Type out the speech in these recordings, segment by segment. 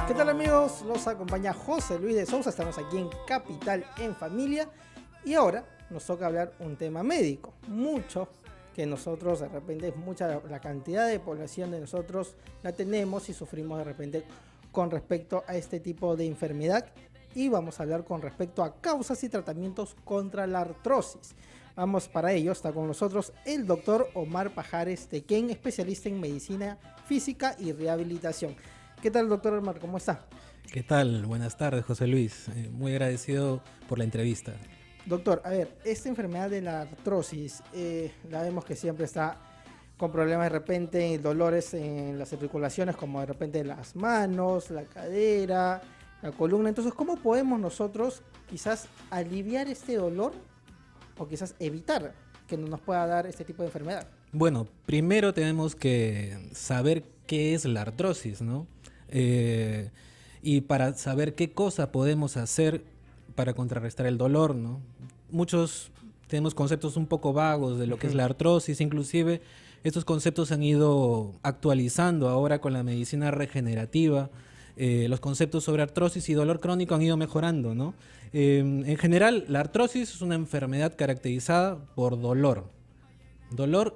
¿Qué tal, amigos? Los acompaña José Luis de Sousa. Estamos aquí en Capital en Familia y ahora nos toca hablar un tema médico. Mucho que nosotros de repente, mucha la cantidad de población de nosotros la tenemos y sufrimos de repente con respecto a este tipo de enfermedad, y vamos a hablar con respecto a causas y tratamientos contra la artrosis. Para ello está con nosotros el doctor Omar Pajares Tequén, especialista en medicina física y rehabilitación. ¿Qué tal, doctor Omar? ¿Cómo está? ¿Qué tal? Buenas tardes, José Luis. Muy agradecido por la entrevista. Doctor, a ver, esta enfermedad de la artrosis, la vemos que siempre está con problemas de repente, dolores en las articulaciones, como de repente las manos, la cadera, la columna. Entonces, ¿cómo podemos nosotros quizás aliviar este dolor o quizás evitar que nos pueda dar este tipo de enfermedad? Bueno, primero tenemos que saber qué es la artrosis, ¿no? Y para saber qué cosa podemos hacer para contrarrestar el dolor, ¿no? Muchos tenemos conceptos un poco vagos de lo que es la artrosis, inclusive estos conceptos se han ido actualizando ahora con la medicina regenerativa. Los conceptos sobre artrosis y dolor crónico han ido mejorando, ¿no? En general, la artrosis es una enfermedad caracterizada por dolor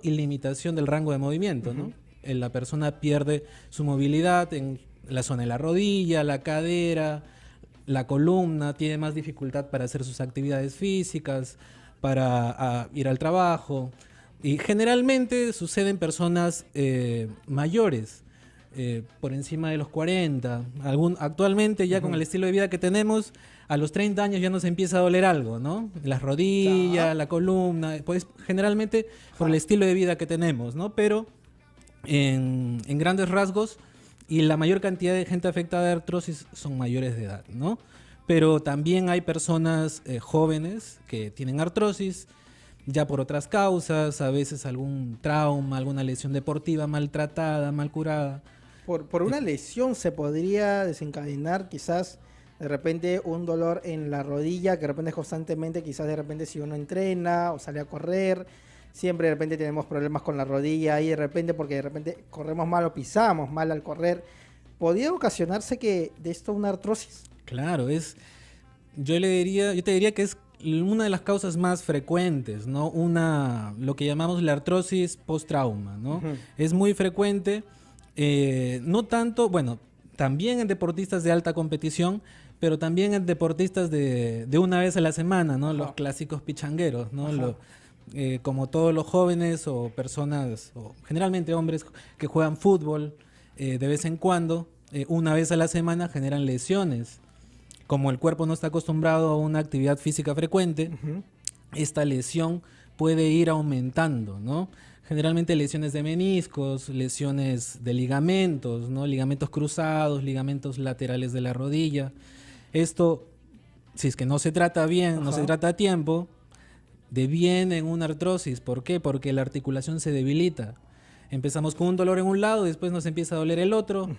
y limitación del rango de movimiento, ¿no? La persona pierde su movilidad en la zona de la rodilla, la cadera, la columna, tiene más dificultad para hacer sus actividades físicas, para ir al trabajo, y generalmente sucede en personas mayores, por encima de los 40. Actualmente ya con el estilo de vida que tenemos, a los 30 años ya nos empieza a doler algo, ¿no? Las rodillas, la columna, pues generalmente por el estilo de vida que tenemos, ¿no? Pero en grandes rasgos, y la mayor cantidad de gente afectada de artrosis son mayores de edad, ¿no? Pero también hay personas jóvenes que tienen artrosis ya por otras causas, a veces algún trauma, alguna lesión deportiva maltratada, mal curada. Por una lesión se podría desencadenar quizás de repente un dolor en la rodilla, que de repente es constantemente, quizás de repente si uno entrena o sale a correr, siempre de repente tenemos problemas con la rodilla y de repente porque de repente corremos mal o pisamos mal al correr. ¿Podría ocasionarse que de esto una artrosis? Claro, yo te diría que es una de las causas más frecuentes, ¿no? Lo que llamamos la artrosis post-trauma, ¿no? Es muy frecuente, no tanto, bueno, también en deportistas de alta competición, pero también en deportistas de una vez a la semana, ¿no? Los clásicos pichangueros, ¿no? Como todos los jóvenes o personas, o generalmente hombres que juegan fútbol de vez en cuando, una vez a la semana generan lesiones. Como el cuerpo no está acostumbrado a una actividad física frecuente, esta lesión puede ir aumentando, ¿no? Generalmente lesiones de meniscos, lesiones de ligamentos, ¿no? Ligamentos cruzados, ligamentos laterales de la rodilla. Esto, si es que no se trata bien, no se trata a tiempo, deviene en una artrosis. ¿Por qué? Porque la articulación se debilita. Empezamos con un dolor en un lado, después nos empieza a doler el otro,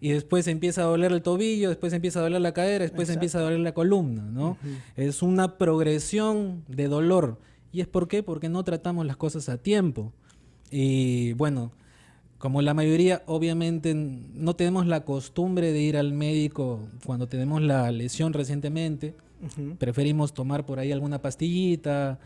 y después empieza a doler el tobillo, después empieza a doler la cadera, después empieza a doler la columna, ¿no? Es una progresión de dolor. ¿Y es por qué? Porque no tratamos las cosas a tiempo. Y bueno, como la mayoría obviamente no tenemos la costumbre de ir al médico cuando tenemos la lesión recientemente, preferimos tomar por ahí alguna pastillita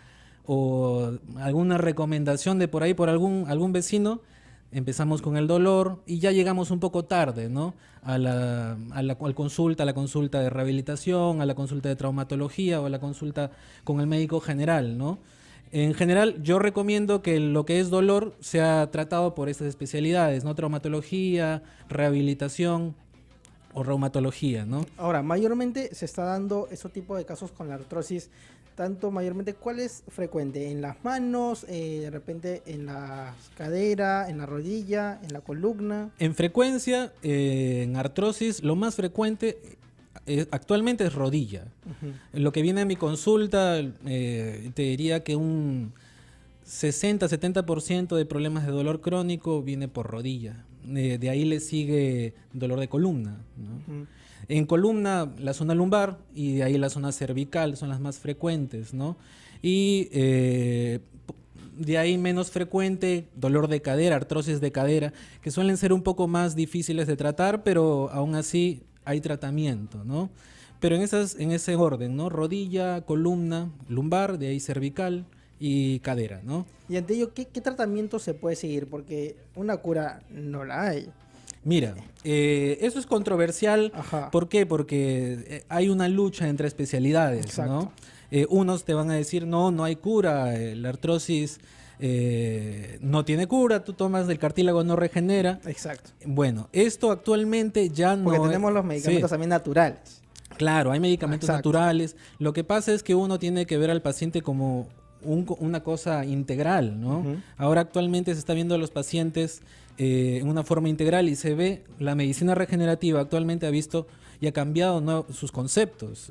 o alguna recomendación de por ahí por algún vecino. Empezamos con el dolor y ya llegamos un poco tarde, ¿no? A la consulta de rehabilitación, a la consulta de traumatología o a la consulta con el médico general, ¿no? En general, yo recomiendo que lo que es dolor sea tratado por estas especialidades, ¿no? Traumatología, rehabilitación o reumatología, ¿no? Ahora, mayormente se está dando ese tipo de casos con la artrosis, tanto mayormente, ¿cuál es frecuente? ¿En las manos, de repente en la cadera, en la rodilla, en la columna? En frecuencia, en artrosis, lo más frecuente actualmente es rodilla. Lo que viene a mi consulta, te diría que un 60-70% de problemas de dolor crónico viene por rodilla. De ahí le sigue dolor de columna, ¿no? En columna, la zona lumbar y de ahí la zona cervical son las más frecuentes, ¿no? Y De ahí menos frecuente, dolor de cadera, artrosis de cadera, que suelen ser un poco más difíciles de tratar, pero aún así hay tratamiento, ¿no? Pero en ese orden, ¿no? Rodilla, columna, lumbar, de ahí cervical y cadera, ¿no? Y ante ello, ¿qué tratamiento se puede seguir? Porque una cura no la hay. Mira, eso es controversial. Ajá. ¿Por qué? Porque hay una lucha entre especialidades, Exacto. ¿no? Unos te van a decir, no hay cura, la artrosis no tiene cura, tú tomas del cartílago, no regenera. Exacto. Bueno, esto actualmente ya no... Porque tenemos los medicamentos Sí, también naturales. claro, hay medicamentos Exacto. naturales. Lo que pasa es que uno tiene que ver al paciente como una cosa integral, ¿no? Ujú. Ahora actualmente se está viendo a los pacientes en una forma integral y se ve, la medicina regenerativa actualmente ha visto y ha cambiado, ¿no?, sus conceptos.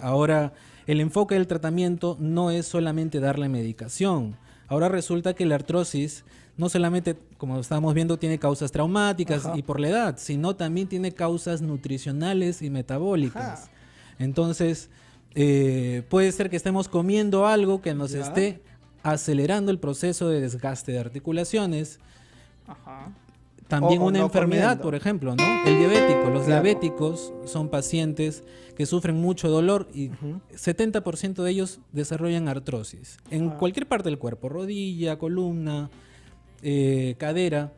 Ahora el enfoque del tratamiento no es solamente darle medicación. Ahora resulta que la artrosis no solamente, como estábamos viendo, tiene causas traumáticas Ajá. y por la edad, sino también tiene causas nutricionales y metabólicas. Ajá. Entonces, puede ser que estemos comiendo algo que nos Ya. esté acelerando el proceso de desgaste de articulaciones. Ajá. También O una no enfermedad, comiendo. por ejemplo, ¿no? El diabético. Los Claro. diabéticos son pacientes que sufren mucho dolor y Ujú. 70% de ellos desarrollan artrosis en Ah. cualquier parte del cuerpo, rodilla, columna, cadera,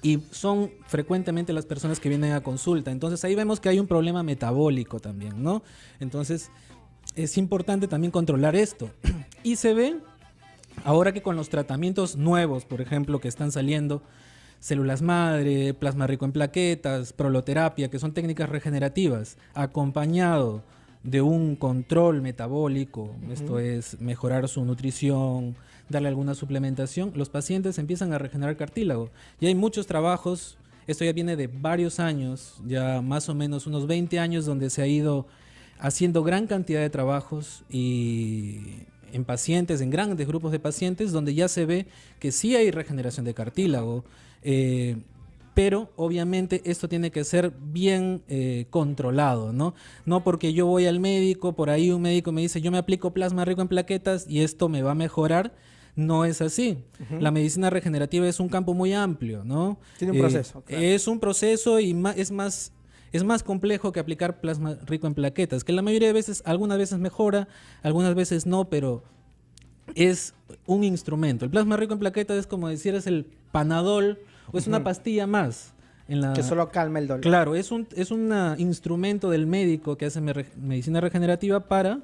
y son frecuentemente las personas que vienen a consulta. Entonces ahí vemos que hay un problema metabólico también, ¿no? Entonces es importante también controlar esto. Y se ve ahora que con los tratamientos nuevos, por ejemplo, que están saliendo, células madre, plasma rico en plaquetas, proloterapia, que son técnicas regenerativas, acompañado de un control metabólico, esto es mejorar su nutrición, darle alguna suplementación, los pacientes empiezan a regenerar cartílago. Y hay muchos trabajos, esto ya viene de varios años, ya más o menos unos 20 años, donde se ha ido haciendo gran cantidad de trabajos y en pacientes, en grandes grupos de pacientes, donde ya se ve que sí hay regeneración de cartílago, pero obviamente esto tiene que ser bien controlado, ¿no? No porque yo voy al médico, por ahí un médico me dice, yo me aplico plasma rico en plaquetas y esto me va a mejorar. No es así. Ujú. La medicina regenerativa es un campo muy amplio, ¿no? Tiene un proceso, claro. Es un proceso y es más complejo que aplicar plasma rico en plaquetas, que la mayoría de veces, algunas veces mejora, algunas veces no, pero es un instrumento. El plasma rico en plaquetas es como decir, es el Panadol o es una Ujú. pastilla más. Que solo calma el dolor. Claro, es un instrumento del médico que hace medicina regenerativa para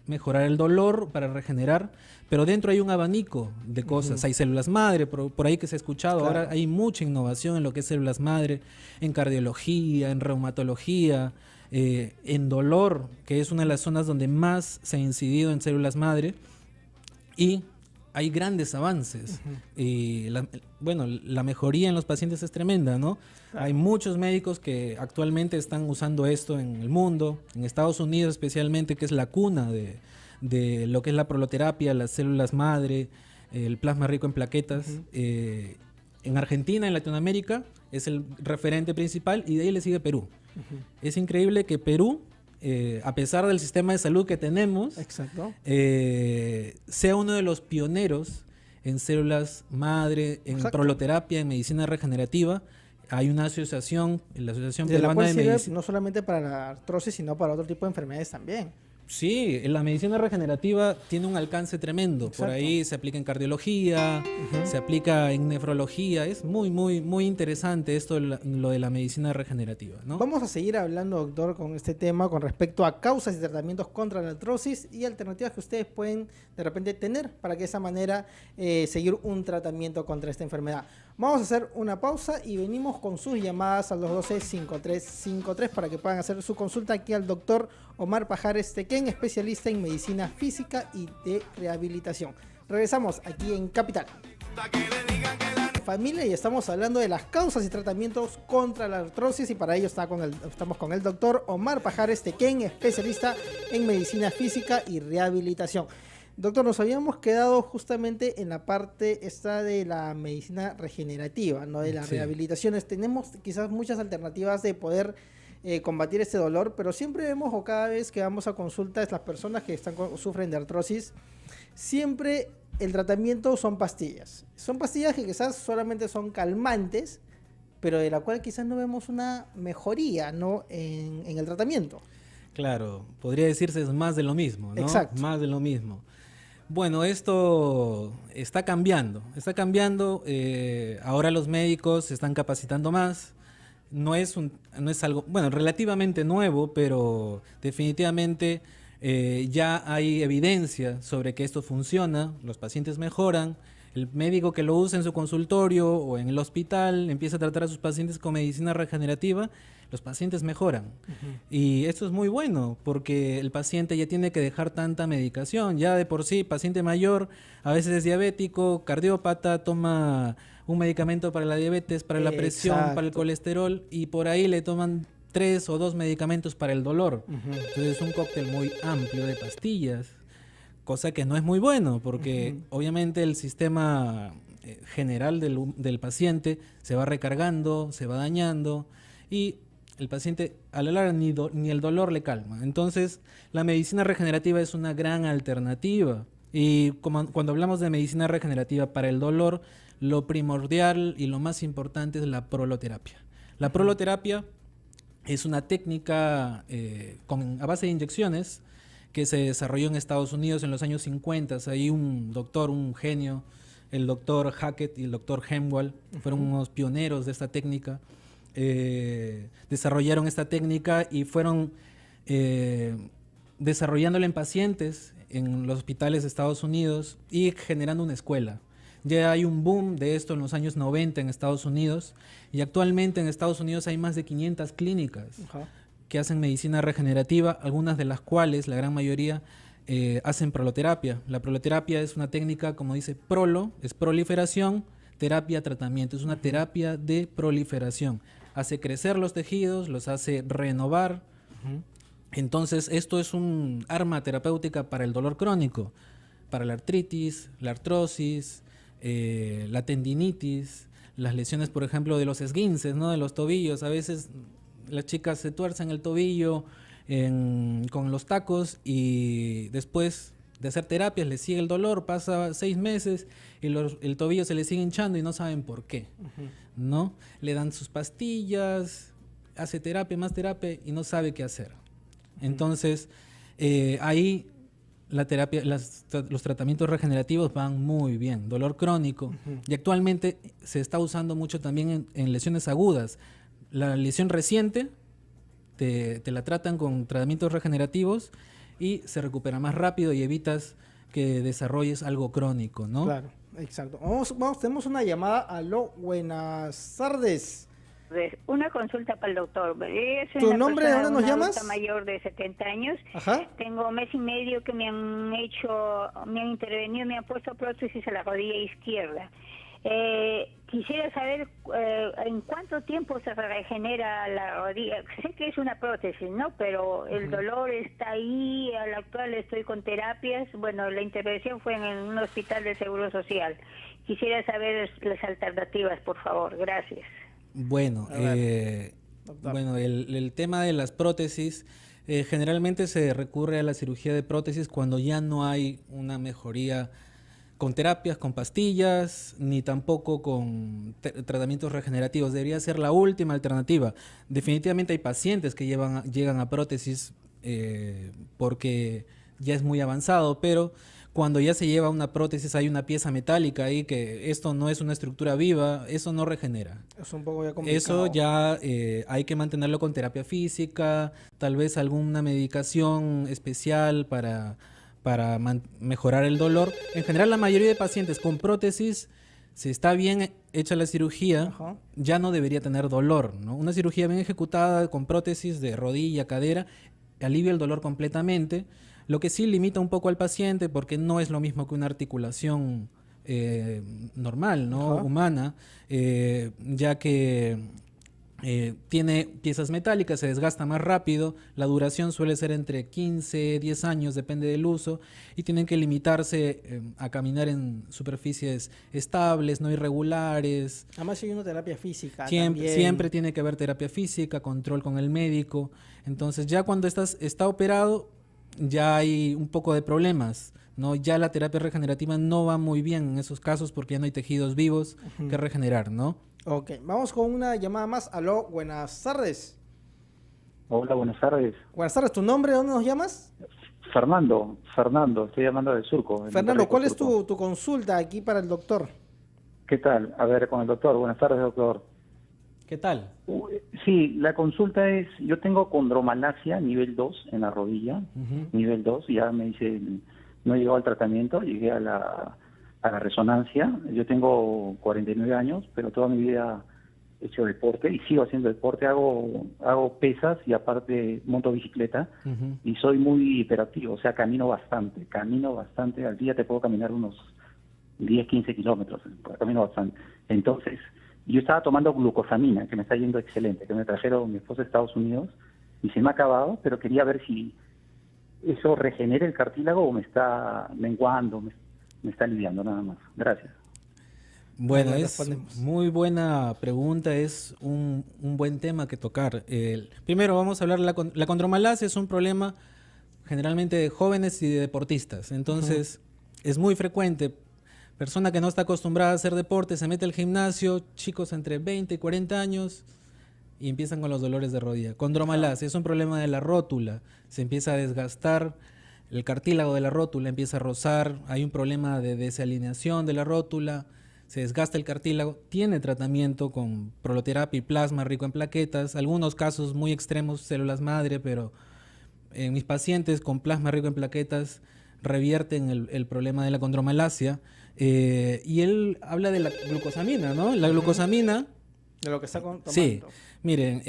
mejorar el dolor, para regenerar, pero dentro hay un abanico de cosas. Ujú. Hay células madre, por ahí que se ha escuchado. Claro. Ahora hay mucha innovación en lo que es células madre, en cardiología, en reumatología, en dolor, que es una de las zonas donde más se ha incidido en células madre, y hay grandes avances. Ujú. Y la mejoría en los pacientes es tremenda, ¿no? Claro. Hay muchos médicos que actualmente están usando esto en el mundo, en Estados Unidos especialmente, que es la cuna de lo que es la proloterapia, las células madre, el plasma rico en plaquetas. Ujú. En Argentina, en Latinoamérica, es el referente principal y de ahí le sigue Perú. Ujú. Es increíble que Perú, a pesar del sistema de salud que tenemos, Exacto. sea uno de los pioneros en células madre, en Exacto. proloterapia, en medicina regenerativa. Hay una asociación, la Asociación De la Peruana cual de sirve Medicina. no solamente para la artrosis, sino para otro tipo de enfermedades también. Sí, la medicina regenerativa tiene un alcance tremendo. Por Exacto. ahí se aplica en cardiología, Ujú. se aplica en nefrología. Es muy, muy, muy interesante esto, lo de la medicina regenerativa, ¿no? Vamos a seguir hablando, doctor, con este tema con respecto a causas y tratamientos contra la artrosis y alternativas que ustedes pueden de repente tener para que de esa manera seguir un tratamiento contra esta enfermedad. Vamos a hacer una pausa y venimos con sus llamadas al 212-5353 para que puedan hacer su consulta aquí al doctor Omar Pajares Tequén, especialista en medicina física y de rehabilitación. Regresamos aquí en Capital Familia y estamos hablando de las causas y tratamientos contra la artrosis y para ello estamos con el doctor Omar Pajares Tequén, especialista en medicina física y rehabilitación. Doctor, nos habíamos quedado justamente en la parte esta de la medicina regenerativa, ¿no? De las Sí. rehabilitaciones. Tenemos quizás muchas alternativas de poder combatir este dolor, pero siempre vemos o cada vez que vamos a consultas las personas que sufren de artrosis, siempre el tratamiento son pastillas. Son pastillas que quizás solamente son calmantes, pero de la cual quizás no vemos una mejoría, ¿no? en el tratamiento. Claro, podría decirse es más de lo mismo, ¿no? Exacto. Más de lo mismo. Bueno, esto está cambiando, ahora los médicos se están capacitando más. No es algo, bueno, relativamente nuevo, pero definitivamente ya hay evidencia sobre que esto funciona, los pacientes mejoran, el médico que lo usa en su consultorio o en el hospital empieza a tratar a sus pacientes con medicina regenerativa, los pacientes mejoran. Y esto es muy bueno porque el paciente ya tiene que dejar tanta medicación, ya de por sí, paciente mayor, a veces es diabético, cardiópata, toma un medicamento para la diabetes, para la presión, Exacto. para el colesterol, y por ahí le toman 3 o 2 medicamentos para el dolor. Entonces es un cóctel muy amplio de pastillas, cosa que no es muy bueno, porque obviamente el sistema general del paciente se va recargando, se va dañando, y el paciente a la larga ni el dolor le calma. Entonces la medicina regenerativa es una gran alternativa. Y cuando hablamos de medicina regenerativa para el dolor, lo primordial y lo más importante es la proloterapia. La proloterapia es una técnica a base de inyecciones que se desarrolló en Estados Unidos en los años 50. Hay un doctor, un genio, el doctor Hackett y el doctor Hemwall, fueron unos pioneros de esta técnica. Desarrollaron esta técnica y fueron desarrollándola en pacientes en los hospitales de Estados Unidos y generando una escuela. Ya hay un boom de esto en los años 90 en Estados Unidos, y actualmente en Estados Unidos hay más de 500 clínicas que hacen medicina regenerativa, algunas de las cuales, la gran mayoría, hacen proloterapia. La proloterapia es una técnica, como dice, es proliferación, terapia, tratamiento. Es una terapia de proliferación. Hace crecer los tejidos, los hace renovar. Entonces, esto es un arma terapéutica para el dolor crónico, para la artritis, la artrosis, la tendinitis, las lesiones, por ejemplo, de los esguinces, ¿no? De los tobillos. A veces las chicas se tuercen el tobillo con los tacos, y después de hacer terapias les sigue el dolor, pasa 6 meses y el tobillo se les sigue hinchando y no saben por qué, ¿no? Le dan sus pastillas, hace terapia, más terapia y no sabe qué hacer. Entonces, ahí la terapia, los tratamientos regenerativos van muy bien. Dolor crónico. Y actualmente se está usando mucho también en lesiones agudas. La lesión reciente te la tratan con tratamientos regenerativos y se recupera más rápido y evitas que desarrolles algo crónico, ¿no? Claro, exacto. Tenemos una llamada. Aló, buenas tardes. Una consulta para el doctor. ¿Tu nombre? ¿De dónde nos llamas? Una mayor de 70 años. Ajá. Tengo 1 mes y medio que me han intervenido, me han puesto prótesis a la rodilla izquierda. Quisiera saber en cuánto tiempo se regenera la rodilla. Sé que es una prótesis, ¿no? Pero el dolor está ahí. Al actual estoy con terapias. Bueno, la intervención fue en un hospital de Seguro Social. Quisiera saber las alternativas, por favor. Gracias. Bueno, el tema de las prótesis, generalmente se recurre a la cirugía de prótesis cuando ya no hay una mejoría con terapias, con pastillas, ni tampoco con tratamientos regenerativos. Debería ser la última alternativa. Definitivamente hay pacientes que llegan a prótesis porque ya es muy avanzado, pero cuando ya se lleva una prótesis hay una pieza metálica ahí que esto no es una estructura viva, eso no regenera. Es un poco ya complicado. Eso ya hay que mantenerlo con terapia física, tal vez alguna medicación especial para mejorar el dolor. En general, la mayoría de pacientes con prótesis, si está bien hecha la cirugía, ya no debería tener dolor, ¿no? Una cirugía bien ejecutada con prótesis de rodilla, cadera, alivia el dolor completamente. Lo que sí limita un poco al paciente, porque no es lo mismo que una articulación normal, ¿no? Humana, ya que tiene piezas metálicas, se desgasta más rápido, la duración suele ser entre 15, 10 años, depende del uso, y tienen que limitarse a caminar en superficies estables, no irregulares. Además hay una terapia física Siempre tiene que haber terapia física, control con el médico. Entonces ya cuando está operado, ya hay un poco de problemas, ¿no? Ya la terapia regenerativa no va muy bien en esos casos porque ya no hay tejidos vivos que regenerar, ¿no? Ok, vamos con una llamada más. Aló, buenas tardes. Hola, buenas tardes. Buenas tardes, ¿tu nombre? ¿De dónde nos llamas? Fernando, estoy llamando del Surco. Fernando, ¿cuál es Surco. tu consulta aquí para el doctor? ¿Qué tal? A ver, con el doctor. Buenas tardes, doctor. ¿Qué tal? Sí, la consulta es, yo tengo condromalacia nivel 2 en la rodilla, nivel 2, ya me dice, no he llegado al tratamiento, llegué a la resonancia. Yo tengo 49 años, pero toda mi vida he hecho deporte y sigo haciendo deporte, hago pesas y aparte monto bicicleta y soy muy hiperactivo, o sea, camino bastante, al día te puedo caminar unos 10, 15 kilómetros, camino bastante. Entonces, yo estaba tomando glucosamina, que me está yendo excelente, que me trajeron mi esposa de Estados Unidos y se me ha acabado, pero quería ver si eso regenera el cartílago o me está menguando, me está aliviando nada más. Gracias. Bueno, Ahí es respondemos. muy buena pregunta, es un buen tema que tocar. Primero vamos a hablar de la condromalacia, es un problema generalmente de jóvenes y de deportistas, entonces es muy frecuente. Persona que no está acostumbrada a hacer deporte, se mete al gimnasio, chicos entre 20 y 40 años y empiezan con los dolores de rodilla. Condromalacia es un problema de la rótula, se empieza a desgastar el cartílago de la rótula, empieza a rozar, hay un problema de desalineación de la rótula, se desgasta el cartílago, tiene tratamiento con proloterapia y plasma rico en plaquetas, algunos casos muy extremos, células madre, pero en mis pacientes con plasma rico en plaquetas revierten el problema de la condromalacia. Y él habla de la glucosamina, ¿no? La glucosamina... De lo que está tomando. Sí, miren,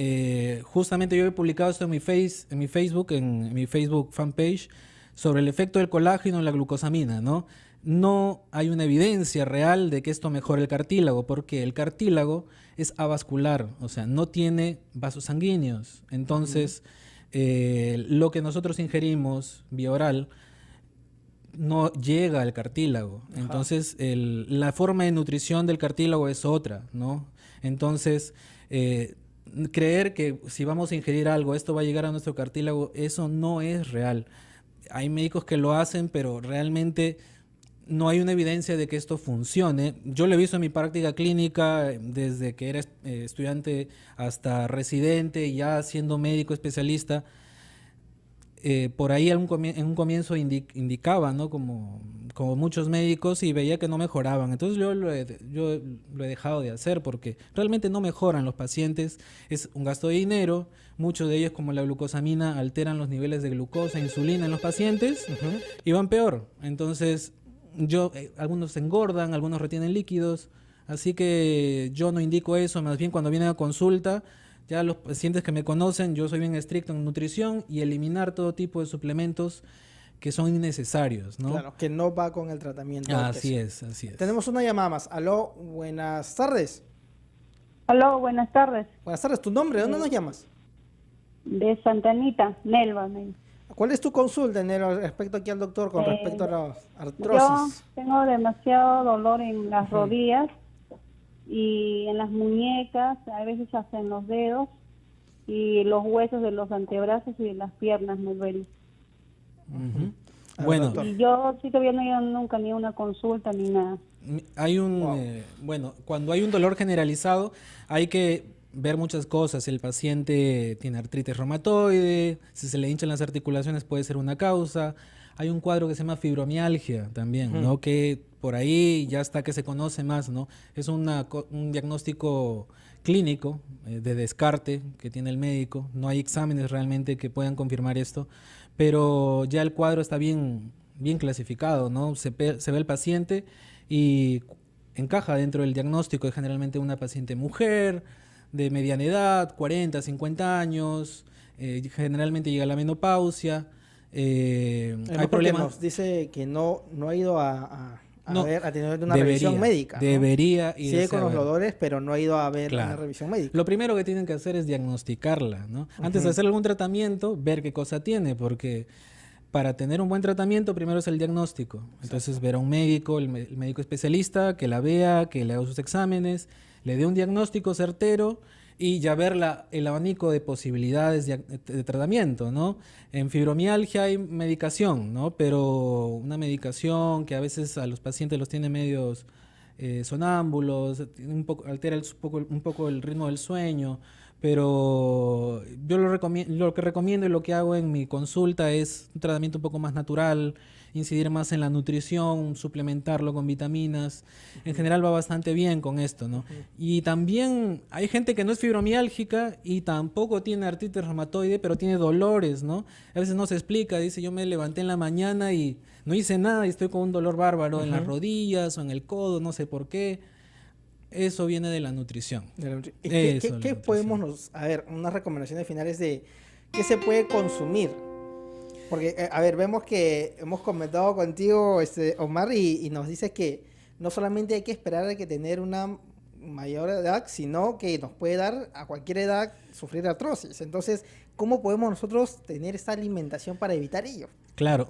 justamente yo he publicado esto en mi Facebook, en mi Facebook fanpage, sobre el efecto del colágeno en la glucosamina, ¿no? No hay una evidencia real de que esto mejore el cartílago, porque el cartílago es avascular, o sea, no tiene vasos sanguíneos. Entonces, lo que nosotros ingerimos vía oral no llega al cartílago. Entonces, la forma de nutrición del cartílago es otra, ¿no? Entonces, creer que si vamos a ingerir algo, esto va a llegar a nuestro cartílago, eso no es real. Hay médicos que lo hacen, pero realmente no hay una evidencia de que esto funcione. Yo lo he visto en mi práctica clínica, desde que era estudiante hasta residente, ya siendo médico especialista. Por ahí en un comienzo indicaba, ¿no? Como muchos médicos, y veía que no mejoraban. Entonces yo lo he dejado de hacer porque realmente no mejoran los pacientes. Es un gasto de dinero. Muchos de ellos, como la glucosamina, alteran los niveles de glucosa e insulina en los pacientes y van peor. Entonces, algunos se engordan, algunos retienen líquidos. Así que yo no indico eso. Más bien, cuando vienen a consulta, ya los pacientes que me conocen, yo soy bien estricto en nutrición y eliminar todo tipo de suplementos que son innecesarios, ¿no? Claro, que no va con el tratamiento. Así es, así es. Tenemos una llamada más. Aló, buenas tardes. Aló, buenas tardes. Buenas tardes, ¿tu nombre? ¿De dónde nos llamas? De Santa Anita, Nelva. ¿Cuál es tu consulta, Nero, respecto aquí al doctor con respecto a la Yo artrosis? tengo demasiado dolor en las rodillas y en las muñecas, a veces hasta en los dedos, y los huesos de los antebrazos y de las piernas me duelen. Bueno, doctor. Y yo sí todavía no he ido nunca ni a una consulta ni nada. hay bueno, cuando hay un dolor generalizado hay que ver muchas cosas. El paciente tiene artritis reumatoide, si se le hinchan las articulaciones puede ser una causa. Hay un cuadro que se llama fibromialgia también, ¿no? Que por ahí ya está que se conoce más, ¿no? Es un diagnóstico clínico de descarte que tiene el médico. No hay exámenes realmente que puedan confirmar esto, pero ya el cuadro está bien clasificado, ¿no? Se ve el paciente y encaja dentro del diagnóstico. Es generalmente una paciente mujer de mediana edad, 40, 50 años, generalmente llega a la menopausia. Hay problemas. Nos dice que no ha ido a No, tener una revisión médica, ¿no? Debería ir. Sigue con los dolores, pero no ha ido a ver una revisión médica. Lo primero que tienen que hacer es diagnosticarla, ¿no? Antes de hacer algún tratamiento, ver qué cosa tiene, porque para tener un buen tratamiento, primero es el diagnóstico. Entonces, ver a un médico, el médico especialista, que la vea, que le haga sus exámenes, le dé un diagnóstico certero y ya ver el abanico de posibilidades de tratamiento, ¿no? En fibromialgia hay medicación, ¿no? Pero una medicación que a veces a los pacientes los tiene medios sonámbulos, altera un poco el ritmo del sueño, pero yo lo que recomiendo y lo que hago en mi consulta es un tratamiento un poco más natural, incidir más en la nutrición, suplementarlo con vitaminas. En general va bastante bien con esto, ¿no? Y también hay gente que no es fibromiálgica y tampoco tiene artritis reumatoide, pero tiene dolores, ¿no? A veces no se explica, dice, yo me levanté en la mañana y no hice nada y estoy con un dolor bárbaro en las rodillas o en el codo, no sé por qué. Eso viene de la nutrición. ¿Qué podemos, unas recomendaciones finales de qué se puede consumir? Porque, vemos que hemos comentado contigo, Omar, y nos dices que no solamente hay que esperar a que tener una mayor edad, sino que nos puede dar a cualquier edad sufrir artrosis. Entonces, ¿cómo podemos nosotros tener esta alimentación para evitar ello? Claro,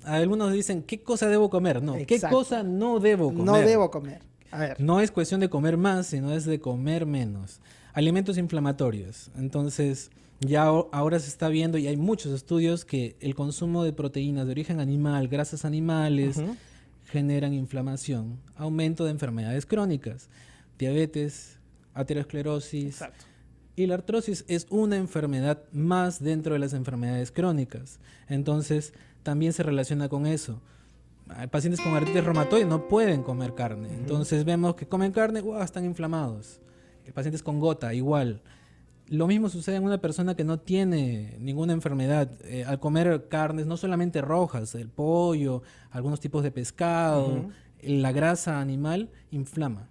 algunos dicen, ¿qué cosa debo comer? No, exacto. ¿Qué cosa no debo comer? No debo comer. A ver. No es cuestión de comer más, sino es de comer menos. Alimentos inflamatorios. Entonces, ya ahora se está viendo y hay muchos estudios que el consumo de proteínas de origen animal, grasas animales, generan inflamación, aumento de enfermedades crónicas, diabetes, aterosclerosis. Exacto. Y la artrosis es una enfermedad más dentro de las enfermedades crónicas. Entonces, también se relaciona con eso. Pacientes con artritis reumatoide no pueden comer carne. Entonces vemos que comen carne, están inflamados. Pacientes con gota, igual. Lo mismo sucede en una persona que no tiene ninguna enfermedad. Al comer carnes, no solamente rojas, el pollo, algunos tipos de pescado, la grasa animal inflama.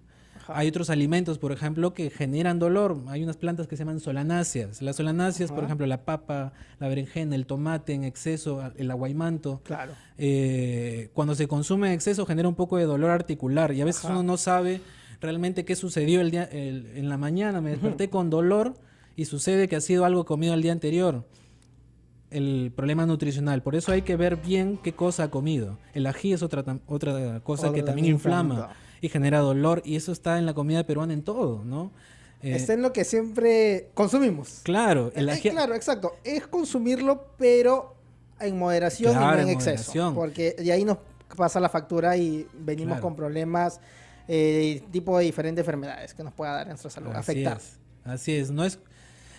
Hay otros alimentos, por ejemplo, que generan dolor. Hay unas plantas que se llaman solanáceas. Las solanáceas, por ejemplo, la papa, la berenjena, el tomate en exceso, el aguaimanto. Claro. Cuando se consume en exceso genera un poco de dolor articular y a veces uno no sabe realmente qué sucedió en la mañana. Me desperté con dolor y sucede que ha sido algo comido el día anterior. El problema nutricional. Por eso hay que ver bien qué cosa ha comido. El ají es otra cosa que también inflama y genera dolor, y eso está en la comida peruana en todo, ¿no? Está en lo que siempre consumimos. Claro, el ají. Claro, exacto. Es consumirlo, pero en moderación y no en exceso. Porque de ahí nos pasa la factura y venimos con problemas, tipo de diferentes enfermedades que nos pueda dar en nuestra salud, afectar. Así es, no es...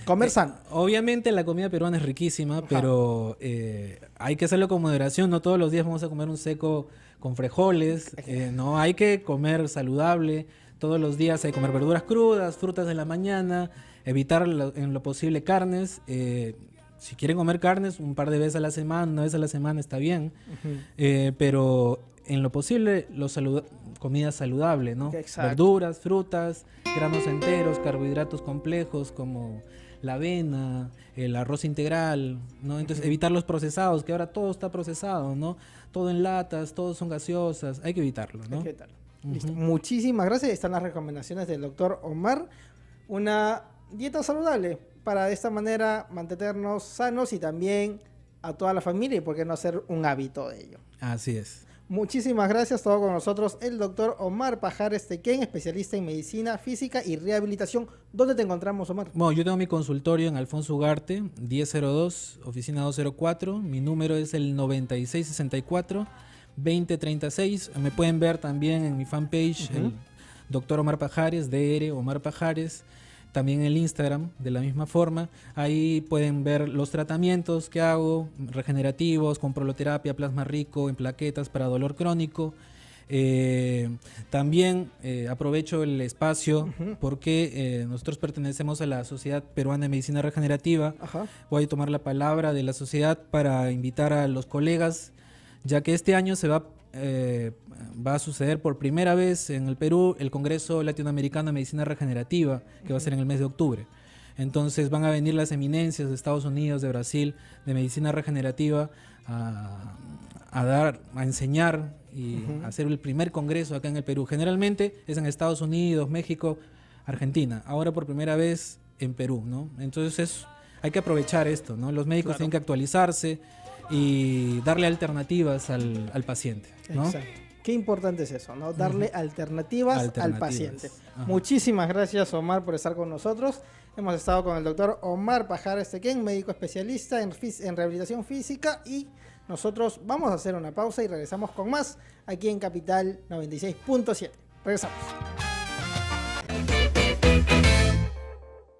Comer sano. Obviamente la comida peruana es riquísima, pero hay que hacerlo con moderación. No todos los días vamos a comer un seco con frijoles. No, hay que comer saludable. Todos los días hay que comer verduras crudas, frutas en la mañana, evitar en lo posible carnes. Si quieren comer carnes, un par de veces a la semana, una vez a la semana está bien. Pero en lo posible, comida saludable, ¿no? Exacto. Verduras, frutas, granos enteros, carbohidratos complejos como la avena, el arroz integral, ¿no? Entonces, evitar los procesados, que ahora todo está procesado, ¿no? Todo en latas, todo son gaseosas, hay que evitarlo, ¿no? Hay que evitarlo. Listo. Muchísimas gracias. Están las recomendaciones del doctor Omar. Una dieta saludable para de esta manera mantenernos sanos y también a toda la familia, y por qué no hacer un hábito de ello. Así es. Muchísimas gracias. Todo con nosotros el doctor Omar Pajares Tequén, especialista en medicina física y rehabilitación. ¿Dónde te encontramos, Omar? Bueno, yo tengo mi consultorio en Alfonso Ugarte, 1002, oficina 204. Mi número es el 9664-2036. Me pueden ver también en mi fanpage, el doctor Omar Pajares, DR Omar Pajares. También en el Instagram, de la misma forma. Ahí pueden ver los tratamientos que hago, regenerativos, con proloterapia, plasma rico, en plaquetas para dolor crónico. También aprovecho el espacio porque nosotros pertenecemos a la Sociedad Peruana de Medicina Regenerativa. Voy a tomar la palabra de la sociedad para invitar a los colegas, ya que este año se va a suceder por primera vez en el Perú el Congreso Latinoamericano de Medicina Regenerativa, que va a ser en el mes de octubre. Entonces van a venir las eminencias de Estados Unidos, de Brasil, de medicina regenerativa a enseñar y a hacer el primer congreso acá en el Perú. Generalmente es en Estados Unidos, México, Argentina. Ahora por primera vez en Perú, ¿no? Entonces hay que aprovechar esto, ¿no? Los médicos tienen que actualizarse y darle alternativas al paciente, ¿no? Exacto. Qué importante es eso, ¿no? Darle alternativas al paciente. Muchísimas gracias, Omar, por estar con nosotros. Hemos estado con el doctor Omar Pajar Estequén, médico especialista en rehabilitación física, y nosotros vamos a hacer una pausa y regresamos con más aquí en Capital 96.7. Regresamos.